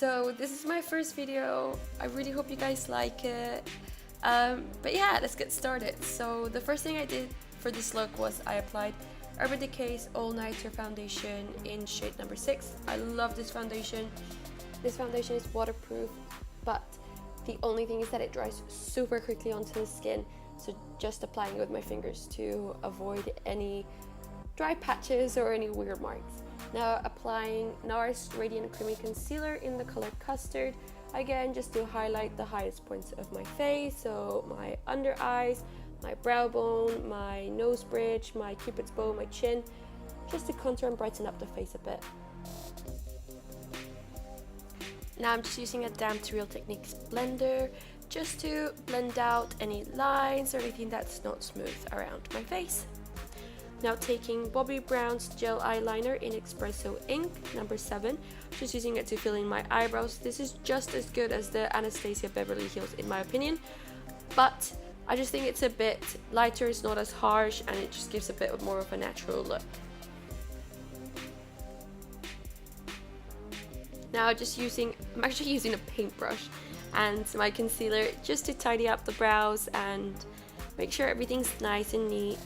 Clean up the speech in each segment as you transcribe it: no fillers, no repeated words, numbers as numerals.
So this is my first video. I really hope you guys like it. But yeah, let's get started. So the first thing I did for this look was I applied Urban Decay's All Nighter foundation in shade number 6. I love this foundation. This foundation is waterproof, but the only thing is that it dries super quickly onto the skin. So just applying it with my fingers to avoid any dry patches or any weird marks. Now applying NARS Radiant Creamy Concealer in the color Custard. Again, just to highlight the highest points of my face, so my under eyes, my brow bone, my nose bridge, my cupid's bow, my chin, just to contour and brighten up the face a bit. Now I'm just using a damped Real Techniques blender just to blend out any lines or anything that's not smooth around my face. Now taking Bobbi Brown's gel eyeliner in Espresso Ink number 7, just using it to fill in my eyebrows. This is just as good as the Anastasia Beverly Hills in my opinion, but I just think it's a bit lighter, it's not as harsh, and it just gives a bit more of a natural look. Now I'm actually using a paintbrush and my concealer just to tidy up the brows and make sure everything's nice and neat.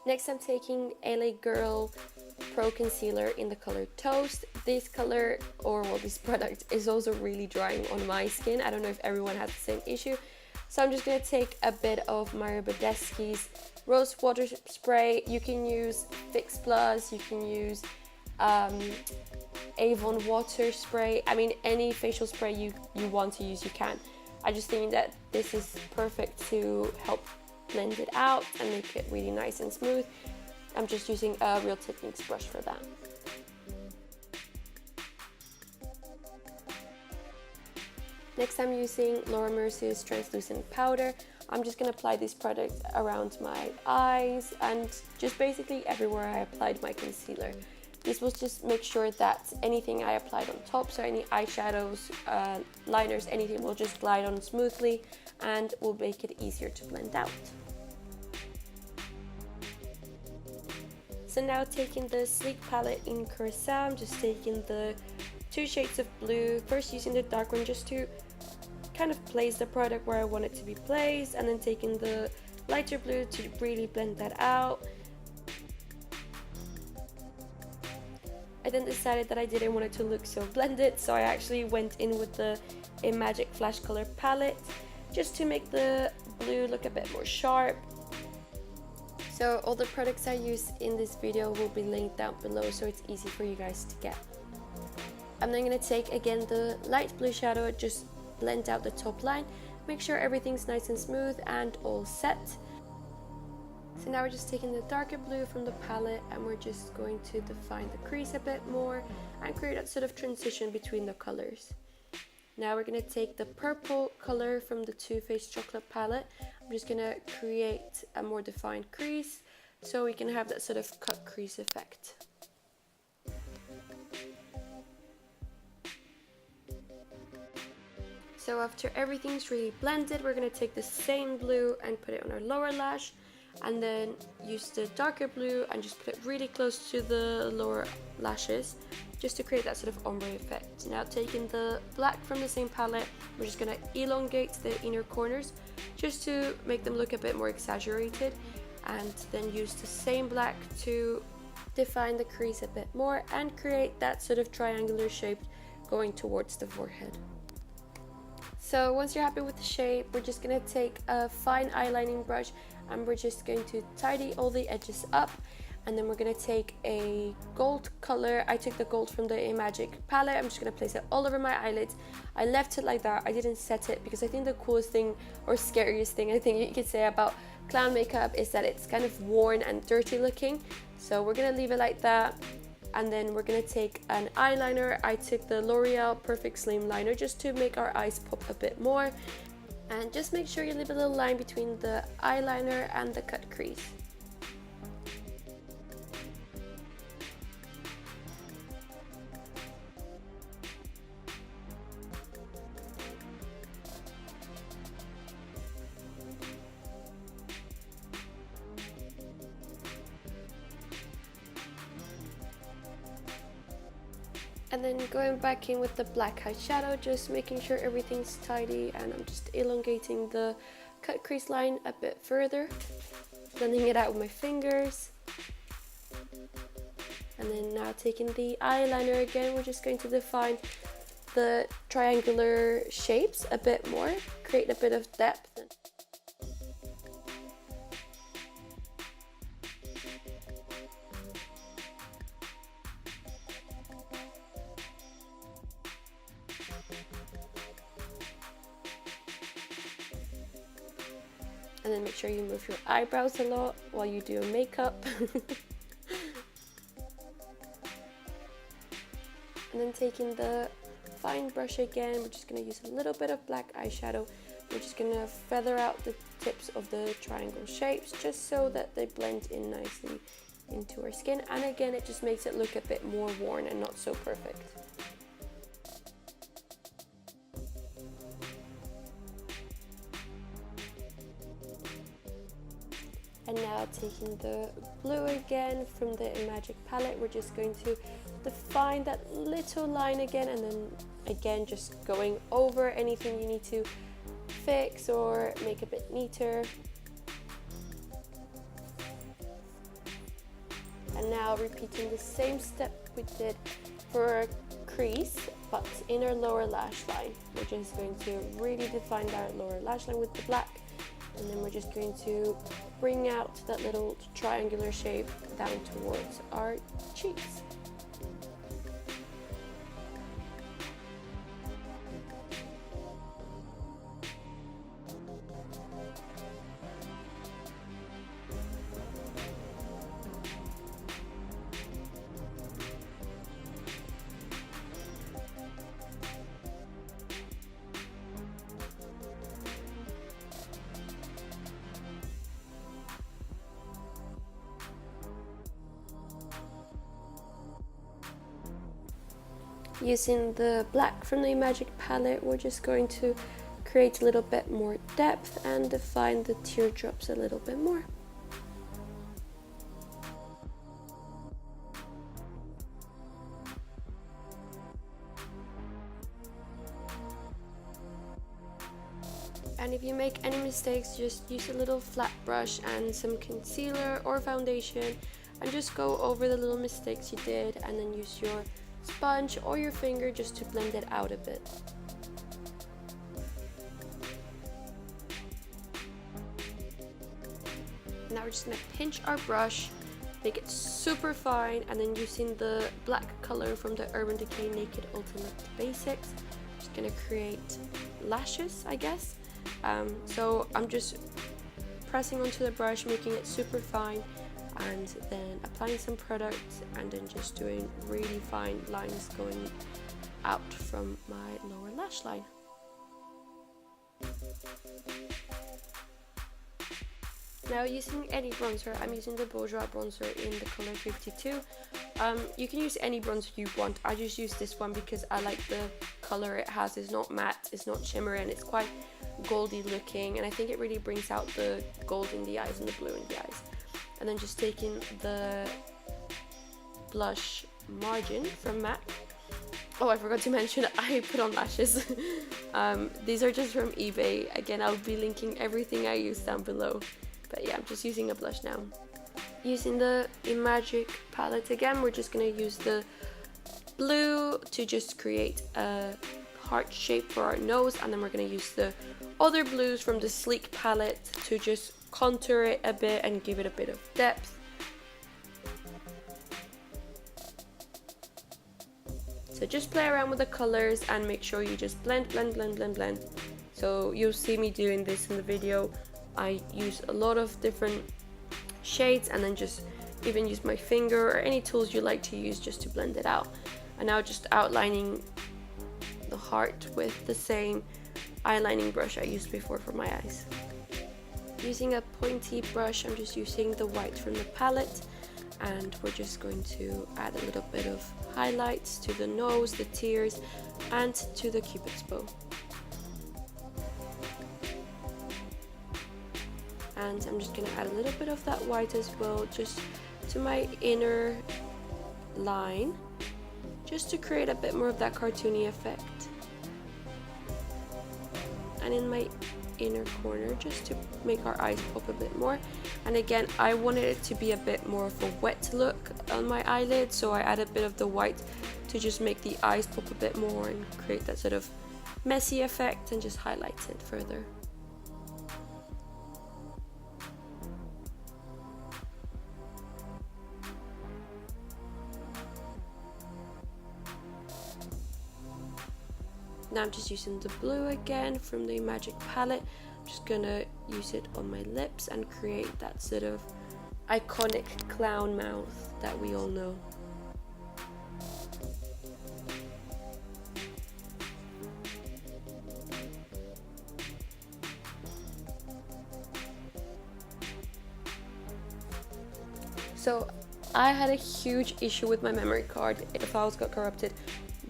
Next I'm taking LA Girl Pro Concealer in the color Toast. This color, or well, this product is also really drying on my skin. I don't know if everyone has the same issue. So I'm just going to take a bit of Mario Badescu's Rose Water Spray. You can use Fix Plus, you can use Avon Water Spray. I mean, any facial spray you want to use, you can. I just think that this is perfect to help blend it out and make it really nice and smooth. I'm just using a Real Techniques brush for that. Next I'm using Laura Mercier's translucent powder. I'm just going to apply this product around my eyes and just basically everywhere I applied my concealer. This will just make sure that anything I applied on top, so any eyeshadows, liners, anything will just glide on smoothly and will make it easier to blend out. So now taking the Sleek palette in Curacao, I'm just taking the 2 shades of blue, first using the dark one just to kind of place the product where I want it to be placed, and then taking the lighter blue to really blend that out. I then decided that I didn't want it to look so blended, so I actually went in with the Magic Flash Color palette just to make the blue look a bit more sharp. So all the products I use in this video will be linked down below, so it's easy for you guys to get. I'm then going to take again the light blue shadow, just blend out the top line, make sure everything's nice and smooth and all set. So now we're just taking the darker blue from the palette and we're just going to define the crease a bit more and create that sort of transition between the colors. Now we're going to take the purple color from the Too Faced Chocolate palette. I'm just going to create a more defined crease so we can have that sort of cut crease effect. So after everything's really blended, we're going to take the same blue and put it on our lower lash, and then use the darker blue and just put it really close to the lower lashes just to create that sort of ombre effect. Now taking the black from the same palette, we're just going to elongate the inner corners just to make them look a bit more exaggerated, and then use the same black to define the crease a bit more and create that sort of triangular shape going towards the forehead. So once you're happy with the shape, we're just going to take a fine eyelining brush and we're just going to tidy all the edges up, and then we're going to take a gold color. I took the gold from the Magic palette. I'm just going to place it all over my eyelids. I left it like that. I didn't set it because I think the coolest thing or scariest thing I think you could say about clown makeup is that it's kind of worn and dirty looking. So we're going to leave it like that. And then we're going to take an eyeliner. I took the L'Oreal Perfect Slim Liner just to make our eyes pop a bit more. And just make sure you leave a little line between the eyeliner and the cut crease. And then going back in with the black eyeshadow, just making sure everything's tidy, and I'm just elongating the cut crease line a bit further, blending it out with my fingers. And then now taking the eyeliner again, we're just going to define the triangular shapes a bit more, create a bit of depth. And then make sure you move your eyebrows a lot while you do makeup. And then taking the fine brush again, we're just going to use a little bit of black eyeshadow. We're just going to feather out the tips of the triangle shapes just so that they blend in nicely into our skin. And again, it just makes it look a bit more worn and not so perfect. And now taking the blue again from the Magic palette, we're just going to define that little line again, and then again just going over anything you need to fix or make a bit neater. And now repeating the same step we did for our crease, but in our lower lash line. We're just going to really define that lower lash line with the black. And then we're just going to bring out that little triangular shape down towards our cheeks. Using the black from the Magic palette, we're just going to create a little bit more depth and define the teardrops a little bit more. And if you make any mistakes, just use a little flat brush and some concealer or foundation and just go over the little mistakes you did, and then use your sponge or your finger just to blend it out a bit. Now we're just going to pinch our brush, make it super fine, and then using the black color from the Urban Decay Naked Ultimate Basics, just going to create lashes, I guess. So I'm just pressing onto the brush, making it super fine, and then applying some product, and then just doing really fine lines going out from my lower lash line. Now using any bronzer, I'm using the Bourjois bronzer in the color 52. You can use any bronzer you want. I just use this one because I like the color it has. It's not matte, it's not shimmery, and it's quite goldy looking, and I think it really brings out the gold in the eyes and the blue in the eyes. And then just taking the blush margin from MAC. Oh, I forgot to mention I put on lashes. These are just from eBay. Again, I'll be linking everything I use down below. But yeah, I'm just using a blush now. Using the Magic palette again, we're just going to use the blue to just create a heart shape for our nose, and then we're going to use the other blues from the Sleek palette to just contour it a bit and give it a bit of depth. So just play around with the colors and make sure you just blend. So you'll see me doing this in the video. I use a lot of different shades, and then just even use my finger or any tools you like to use just to blend it out. And now just outlining the heart with the same eyelining brush I used before for my eyes. Using a pointy brush, I'm just using the white from the palette, and we're just going to add a little bit of highlights to the nose, the tears, and to the cupid's bow. And I'm just going to add a little bit of that white as well, just to my inner line, just to create a bit more of that cartoony effect. And in my inner corner, just to make our eyes pop a bit more. And again, I wanted it to be a bit more of a wet look on my eyelid, so I added a bit of the white to just make the eyes pop a bit more and create that sort of messy effect and just highlight it further. Now I'm just using the blue again from the Magic palette. I'm just gonna use it on my lips and create that sort of iconic clown mouth that we all know. So I had a huge issue with my memory card. The files got corrupted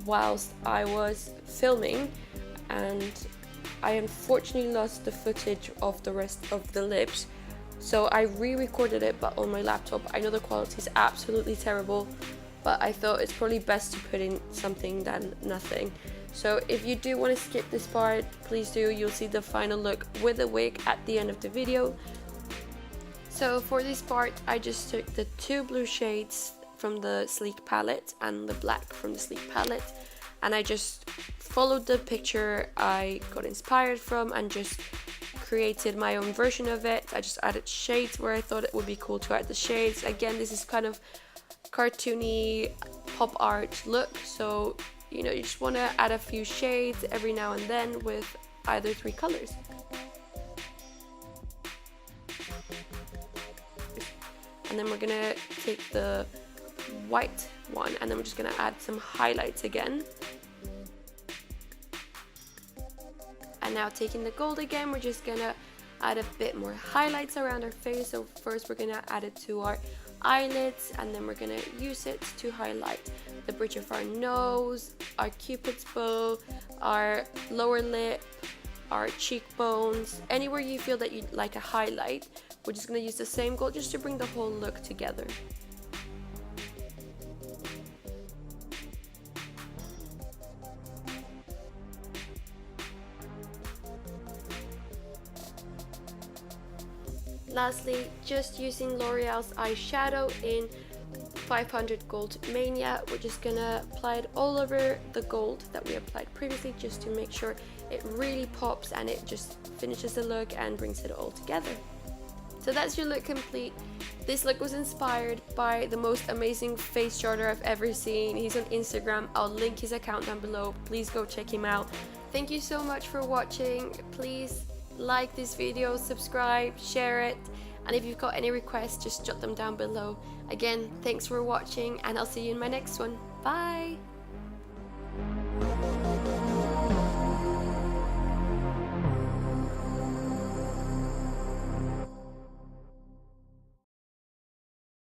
whilst I was filming, and I unfortunately lost the footage of the rest of the lips, so I re-recorded it but on my laptop. I know the quality is absolutely terrible, but I thought it's probably best to put in something than nothing. So if you do want to skip this part, please do. You'll see the final look with the wig at the end of the video. So for this part, I just took the two blue shades from the Sleek palette and the black from the Sleek palette, and I just followed the picture I got inspired from and just created my own version of it. I just added shades where I thought it would be cool to add the shades. Again, this is kind of cartoony pop art look, so you know, you just want to add a few shades every now and then with either 3 colors. And then we're gonna take the white one and then we're just gonna add some highlights again. And now taking the gold again, we're just gonna add a bit more highlights around our face. So first we're gonna add it to our eyelids, and then we're gonna use it to highlight the bridge of our nose, our cupid's bow, our lower lip, our cheekbones, anywhere you feel that you'd like a highlight. We're just going to use the same gold just to bring the whole look together. Lastly, just using L'Oreal's eyeshadow in 500 Gold Mania, we're just gonna apply it all over the gold that we applied previously, just to make sure it really pops and it just finishes the look and brings it all together. So that's your look complete. This look was inspired by the most amazing face charter I've ever seen. He's on Instagram. I'll link his account down below. Please go check him out. Thank you so much for watching. Please like this video, subscribe, share it, and if you've got any requests, just jot them down below. Again, thanks for watching, and I'll see you in my next one. Bye!